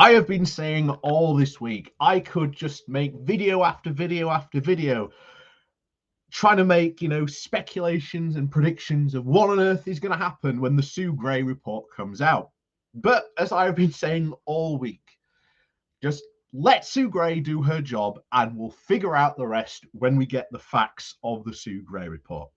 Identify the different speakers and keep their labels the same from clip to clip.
Speaker 1: I have been saying all this week, I could just make video after video after video trying to make, speculations and predictions of what on earth is going to happen when the Sue Gray report comes out. But as I've been saying all week, just let Sue Gray do her job and we'll figure out the rest when we get the facts of the Sue Gray report.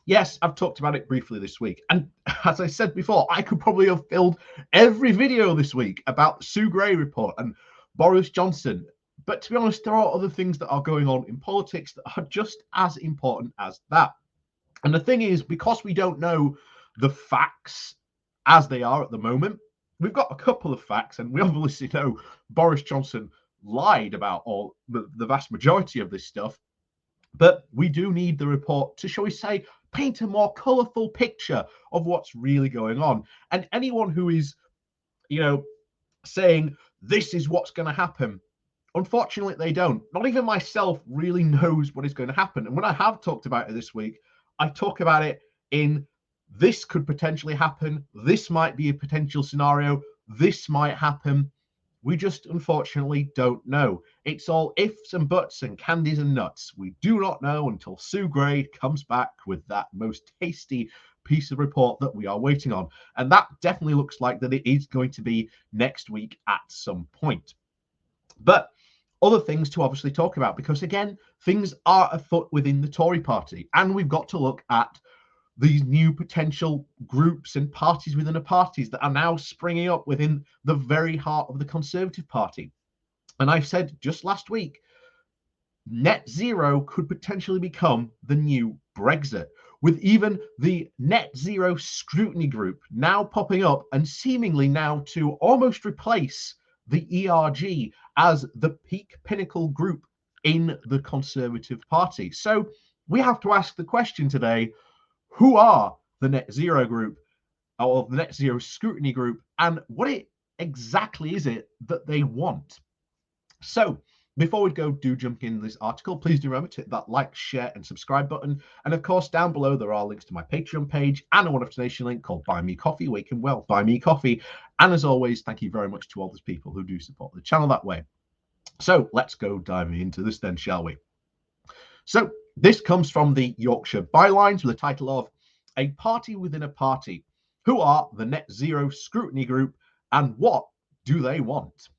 Speaker 1: Yes, I've talked about it briefly this week. And as I said before, I could probably have filled every video this week about the Sue Gray report and Boris Johnson. But to be honest, there are other things that are going on in politics that are just as important as that. And the thing is, because we don't know the facts as they are at the moment, we've got a couple of facts, and we obviously know Boris Johnson lied about the vast majority of this stuff. But we do need the report to, shall we say, paint a more colourful picture of what's really going on. And anyone who is, saying this is what's going to happen, unfortunately, they don't. Not even myself really knows what is going to happen. And when I have talked about it this week, I talk about it in this could potentially happen. This might be a potential scenario. This might happen. We just unfortunately don't know. It's all ifs and buts and candies and nuts. We do not know until Sue Gray comes back with that most tasty piece of report that we are waiting on. And that definitely looks like that it is going to be next week at some point. But other things to obviously talk about, because again, things are afoot within the Tory party, and we've got to look at these new potential groups and parties within the parties that are now springing up within the very heart of the Conservative Party. And I've said just last week, net zero could potentially become the new Brexit, with even the Net Zero Scrutiny Group now popping up and seemingly now to almost replace the ERG as the peak pinnacle group in the Conservative Party. So we have to ask the question today, who are the Net Zero Group or the Net Zero Scrutiny Group, and what exactly is it that they want? So before we do jump in this article, please do remember to hit that like, share, and subscribe button. And of course, down below, there are links to my Patreon page and a one-off donation link called Buy Me Coffee, where you can, buy me coffee. And as always, thank you very much to all those people who do support the channel that way. So let's go diving into this then, shall we? So this comes from the Yorkshire Bylines with the title of A Party Within a Party. Who are the Net Zero Scrutiny Group and what do they want?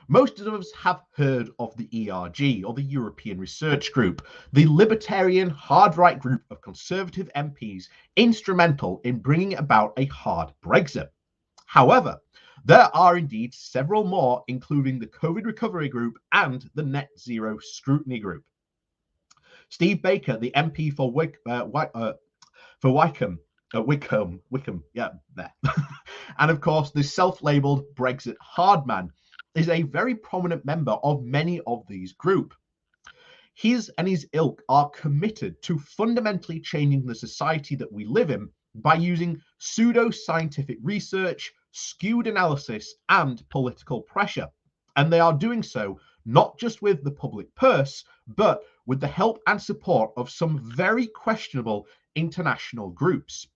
Speaker 1: Most of us have heard of the ERG, or the European Research Group, the libertarian hard-right group of Conservative MPs instrumental in bringing about a hard Brexit. However, there are indeed several more, including the COVID Recovery Group and the Net Zero Scrutiny Group. Steve Baker, the MP for Wickham, yeah, there. And of course, the self-labeled Brexit hardman is a very prominent member of many of these groups. His and his ilk are committed to fundamentally changing the society that we live in by using pseudo-scientific research, skewed analysis, and political pressure. And they are doing so not just with the public purse, but with the help and support of some very questionable international groups.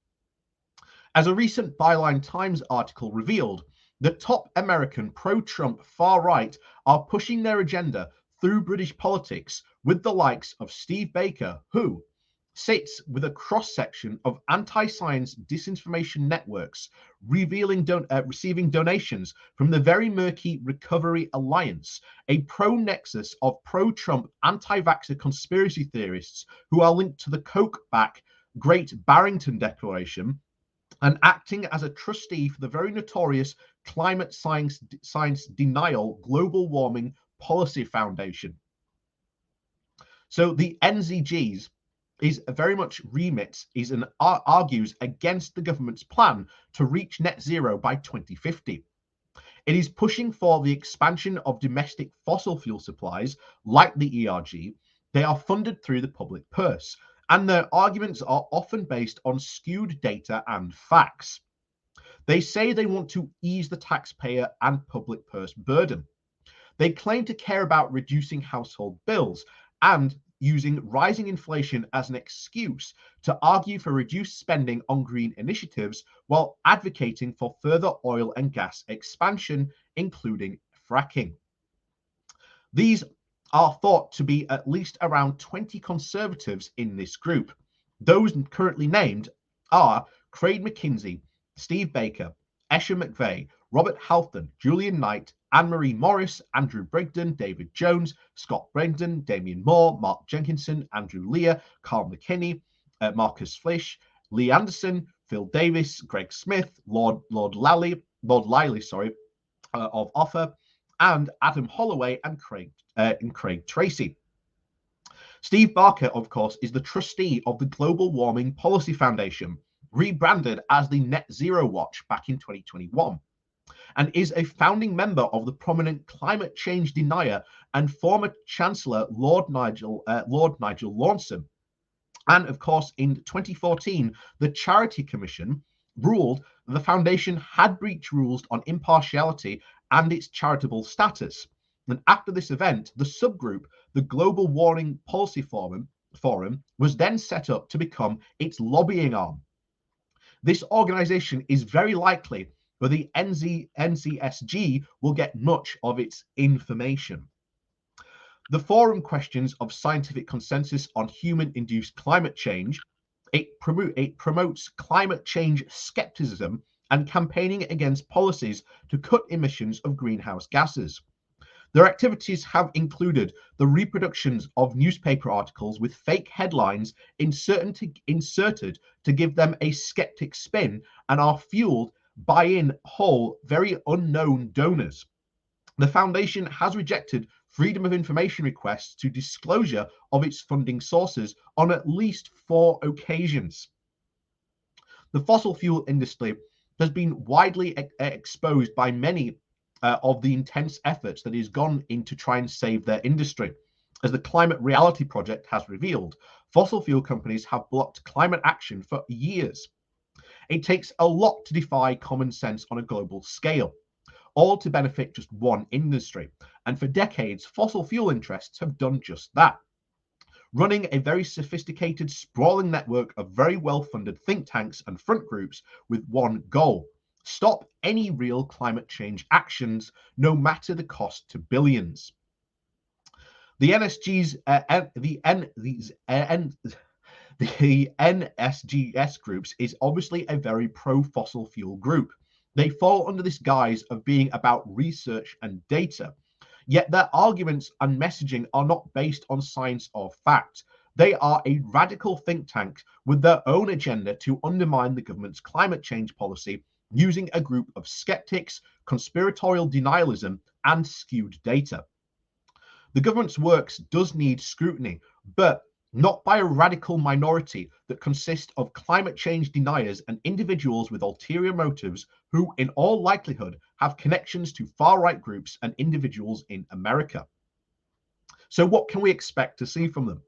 Speaker 1: As a recent Byline Times article revealed, the top American pro-Trump far-right are pushing their agenda through British politics with the likes of Steve Baker, who sits with a cross-section of anti-science disinformation networks, receiving donations from the very murky Recovery Alliance, a pro-nexus of pro-Trump anti-vaxxer conspiracy theorists who are linked to the Koch-backed Great Barrington Declaration, and acting as a trustee for the very notorious Climate Science Denial Global Warming Policy Foundation. So the NZG's is very much remits argues against the government's plan to reach net zero by 2050. It is pushing for the expansion of domestic fossil fuel supplies like the ERG. They are funded through the public purse, and their arguments are often based on skewed data and facts. They say they want to ease the taxpayer and public purse burden. They claim to care about reducing household bills, and using rising inflation as an excuse to argue for reduced spending on green initiatives while advocating for further oil and gas expansion, including fracking. These are thought to be at least around 20 conservatives in this group. Those currently named are Craig McKinsey, Steve Baker, Escher McVeigh, Robert Halfton, Julian Knight, Anne-Marie Morris, Andrew Brigden, David Jones, Scott Brendan, Damian Moore, Mark Jenkinson, Andrew Lear, Carl McKinney, Marcus Flish, Lee Anderson, Phil Davis, Greg Smith, Lord Liley, of Offer, and Adam Holloway and Craig Tracy. Steve Barker, of course, is the trustee of the Global Warming Policy Foundation, rebranded as the Net Zero Watch back in 2021, and is a founding member of the prominent climate change denier and former Chancellor Lord Nigel Lawson. And of course, in 2014, the Charity Commission ruled that the foundation had breached rules on impartiality and its charitable status. And after this event, the subgroup, the Global Warming Policy Forum, was then set up to become its lobbying arm. This organization is very likely where the NZSG will get much of its information. The forum questions of scientific consensus on human-induced climate change. It promotes climate change skepticism and campaigning against policies to cut emissions of greenhouse gases. Their activities have included the reproductions of newspaper articles with fake headlines inserted to give them a skeptic spin and are fueled by in whole very unknown donors. The foundation has rejected freedom of information requests to disclosure of its funding sources on at least 4 occasions. The fossil fuel industry has been widely exposed by many of the intense efforts that has gone in to try and save their industry. As the Climate Reality Project has revealed, fossil fuel companies have blocked climate action for years. It takes a lot to defy common sense on a global scale, all to benefit just one industry. And for decades, fossil fuel interests have done just that, running a very sophisticated, sprawling network of very well-funded think tanks and front groups with one goal: stop any real climate change actions, no matter the cost to billions. The NSGS groups is obviously a very pro-fossil fuel group. They fall under this guise of being about research and data, yet their arguments and messaging are not based on science or fact. They are a radical think tank with their own agenda to undermine the government's climate change policy using a group of skeptics, conspiratorial denialism, and skewed data. The government's works does need scrutiny, but not by a radical minority that consists of climate change deniers and individuals with ulterior motives who, in all likelihood, have connections to far-right groups and individuals in America. So what can we expect to see from them?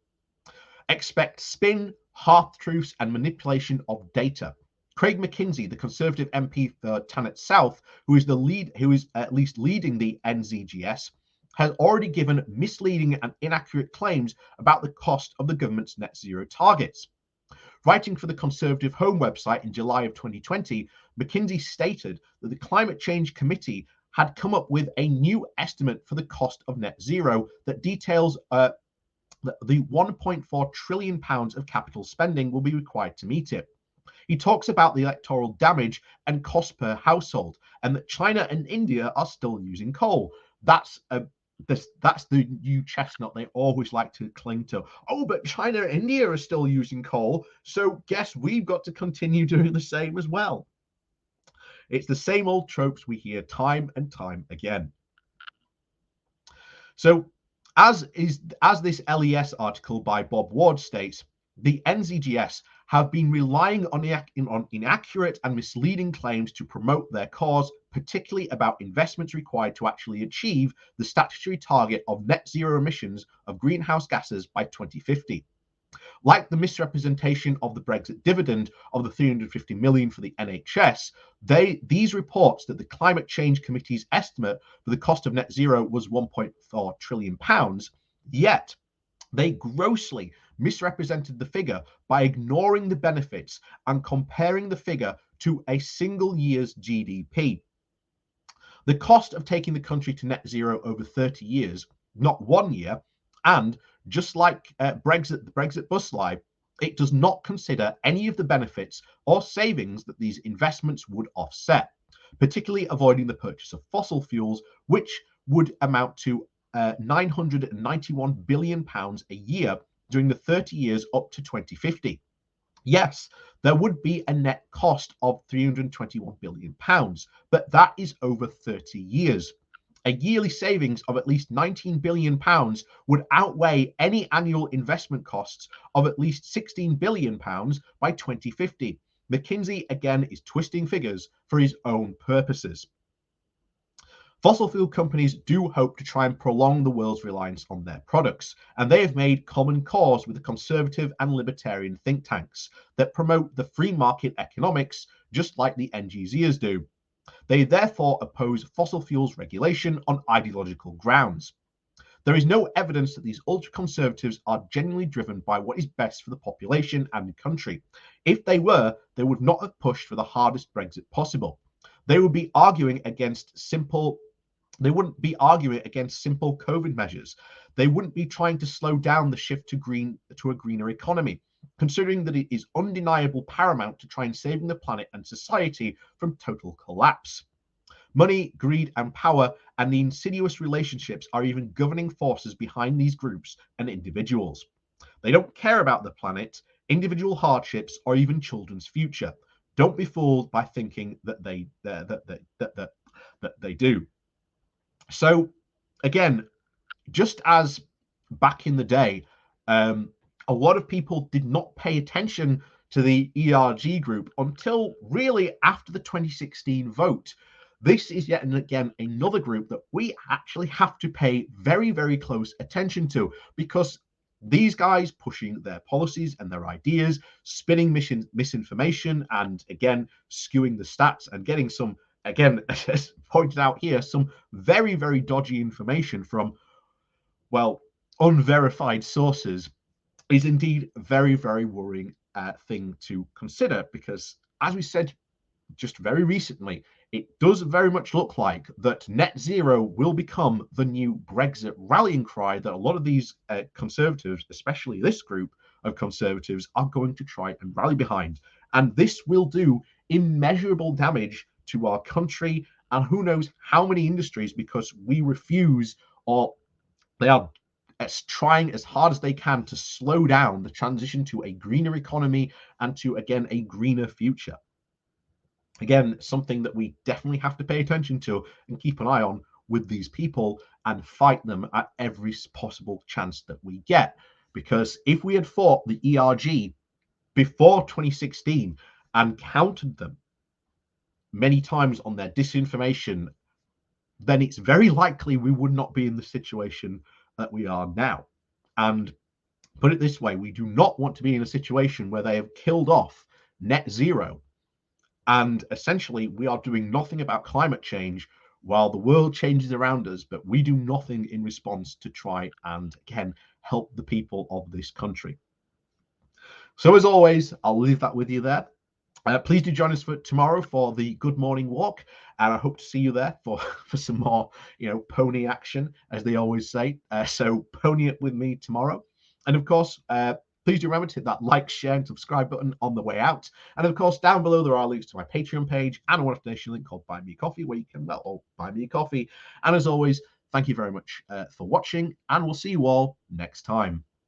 Speaker 1: Expect spin, half-truths, and manipulation of data. Craig McKinsey, the Conservative MP for Thanet South, who is at least leading the NZGS, has already given misleading and inaccurate claims about the cost of the government's net zero targets. Writing for the Conservative Home website in July of 2020, McKinsey stated that the Climate Change Committee had come up with a new estimate for the cost of net zero that details the £1.4 trillion of capital spending will be required to meet it. He talks about the electoral damage and cost per household, and that China and India are still using coal. That's the new chestnut they always like to cling to. Oh, but China and India are still using coal, so guess we've got to continue doing the same as well. It's the same old tropes we hear time and time again. So as this LES article by Bob Ward states, the NZGS have been relying on inaccurate and misleading claims to promote their cause, particularly about investments required to actually achieve the statutory target of net zero emissions of greenhouse gases by 2050. Like the misrepresentation of the Brexit dividend of the 350 million for the NHS, these reports that the Climate Change Committee's estimate for the cost of net zero was £1.4 trillion, yet They grossly misrepresented the figure by ignoring the benefits and comparing the figure to a single year's GDP. The cost of taking the country to net zero over 30 years, not 1 year, and just like Brexit, the Brexit bus slide, it does not consider any of the benefits or savings that these investments would offset, particularly avoiding the purchase of fossil fuels, which would amount to £991 billion a year during the 30 years up to 2050. Yes, there would be a net cost of £321 billion, but that is over 30 years. A yearly savings of at least £19 billion would outweigh any annual investment costs of at least £16 billion by 2050. McKinsey again is twisting figures for his own purposes. Fossil fuel companies do hope to try and prolong the world's reliance on their products, and they have made common cause with the conservative and libertarian think tanks that promote the free market economics, just like the NGZers do. They therefore oppose fossil fuels regulation on ideological grounds. There is no evidence that these ultra-conservatives are genuinely driven by what is best for the population and the country. If they were, they would not have pushed for the hardest Brexit possible. They would be arguing against simple They wouldn't be arguing against simple COVID measures. They wouldn't be trying to slow down the shift to a greener economy, considering that it is undeniable paramount to try and saving the planet and society from total collapse. Money, greed, and power, and the insidious relationships are even governing forces behind these groups and individuals. They don't care about the planet, individual hardships, or even children's future. Don't be fooled by thinking that they do. So, again, just as back in the day, a lot of people did not pay attention to the ERG group until really after the 2016 vote. This is yet again another group that we actually have to pay very, very close attention to, because these guys pushing their policies and their ideas, spinning misinformation, and again skewing the stats and getting some, again, as pointed out here, some very, very dodgy information from, well, unverified sources, is indeed a very, very worrying thing to consider, because as we said just very recently, it does very much look like that net zero will become the new Brexit rallying cry that a lot of these conservatives, especially this group of conservatives, are going to try and rally behind. And this will do immeasurable damage to our country and who knows how many industries, because we refuse, or they are trying as hard as they can to slow down the transition to a greener economy and to, again, a greener future. Again, something that we definitely have to pay attention to and keep an eye on with these people and fight them at every possible chance that we get. Because if we had fought the ERG before 2016 and countered them many times on their disinformation, then it's very likely we would not be in the situation that we are now. And put it this way, we do not want to be in a situation where they have killed off net zero, and essentially we are doing nothing about climate change while the world changes around us, but we do nothing in response to try and, again, help the people of this country. So as always, I'll leave that with you there. Please do join us for tomorrow for the Good Morning Walk, and I hope to see you there for some more, pony action, as they always say. So pony it with me tomorrow. And of course, please do remember to hit that like, share, and subscribe button on the way out. And of course, down below there are links to my Patreon page and a one-off donation link called Buy Me a Coffee, where you can, buy me a coffee. And as always, thank you very much for watching, and we'll see you all next time.